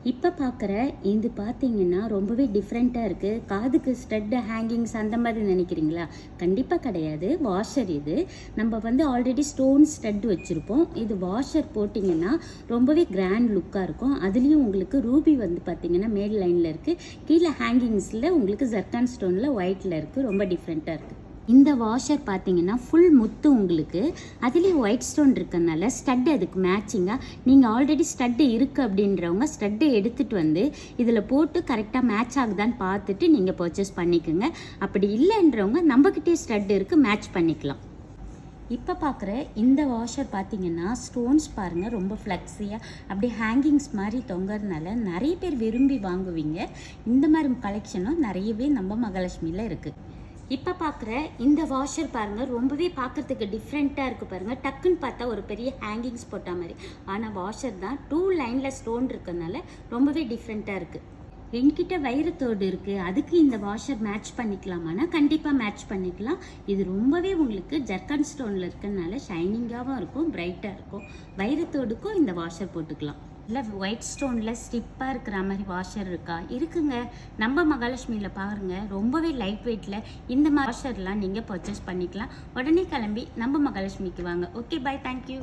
இப்போ பார்க்குற இது பார்த்தீங்கன்னா ரொம்பவே டிஃப்ரெண்ட்டாக இருக்குது. காதுக்கு ஸ்டட்டு ஹேங்கிங்ஸ் அந்த மாதிரி நினைக்கிறீங்களா? கண்டிப்பாக கிடையாது. வாஷர் இது. நம்ம ஆல்ரெடி ஸ்டோன் ஸ்டட் வச்சுருப்போம். இது வாஷர் போட்டிங்கன்னா ரொம்பவே கிராண்ட் லுக்காக இருக்கும். அதுலேயும் உங்களுக்கு ரூபி பார்த்தீங்கன்னா மேல் லைனில் இருக்குது. கீழே ஹேங்கிங்ஸில் உங்களுக்கு ஜர்கான் ஸ்டோனில் ஒயிட்டில் இருக்குது. ரொம்ப டிஃப்ரெண்ட்டாக இருக்குது. இந்த வாஷர் பார்த்தீங்கன்னா ஃபுல் முத்து உங்களுக்கு. அதுலேயும் ஒயிட் ஸ்டோன் இருக்கனால ஸ்டட்டு அதுக்கு மேட்சிங்காக நீங்கள் ஆல்ரெடி ஸ்டட்டு இருக்குது அப்படின்றவங்க ஸ்டட்டை எடுத்துகிட்டு இதில் போட்டு கரெக்டாக மேட்ச் ஆகுதான்னு பார்த்துட்டு நீங்கள் பர்ச்சேஸ் பண்ணிக்கோங்க. அப்படி இல்லைன்றவங்க நம்மக்கிட்டே ஸ்டட் இருக்குது, மேட்ச் பண்ணிக்கலாம். இப்போ பார்க்குற இந்த வாஷர் பார்த்தீங்கன்னா ஸ்டோன்ஸ் பாருங்கள், ரொம்ப ஃப்ளெக்ஸியாக அப்படியே ஹேங்கிங்ஸ் மாதிரி தொங்குறதுனால நிறைய பேர் விரும்பி வாங்குவீங்க. இந்த மாதிரி கலெக்ஷனும் நிறையவே நம்ம மகாலட்சுமியில் இருக்குது. இப்போ பார்க்குற இந்த வாஷர் பாருங்கள், ரொம்பவே பார்க்குறதுக்கு டிஃப்ரெண்ட்டாக இருக்குது பாருங்கள். டக்குன்னு பார்த்தா ஒரு பெரிய ஹேங்கிங்ஸ் போட்ட மாதிரி, ஆனால் வாஷர் தான் 2 லைனில் ஸ்டோன் இருக்கனால ரொம்பவே டிஃப்ரெண்ட்டாக இருக்குது. என்கிட்ட வைரத்தோடு இருக்குது, அதுக்கு இந்த வாஷர் மேட்ச் பண்ணிக்கலாமான்னா கண்டிப்பாக மேட்ச் பண்ணிக்கலாம். இது ரொம்பவே உங்களுக்கு ஜர்கான் ஸ்டோனில் இருக்கனால ஷைனிங்காகவும் இருக்கும், பிரைட்டாக இருக்கும். வைரத்தோடுக்கும் இந்த வாஷர் போட்டுக்கலாம். இல்லை ஒயிட் ஸ்டோனில் ஸ்டிப்பாக இருக்கிற மாதிரி வாஷர் இருக்கா? இருக்குங்க. நம்ம மகாலட்சுமியில் பாருங்கள், ரொம்பவே லைட் வெயிட்டில் இந்த மாதிரி வாஷர்லாம் நீங்கள் பர்ச்சேஸ் பண்ணிக்கலாம். உடனே கிளம்பி நம்ம மகாலட்சுமிக்கு வாங்க. Okay, bye, thank you.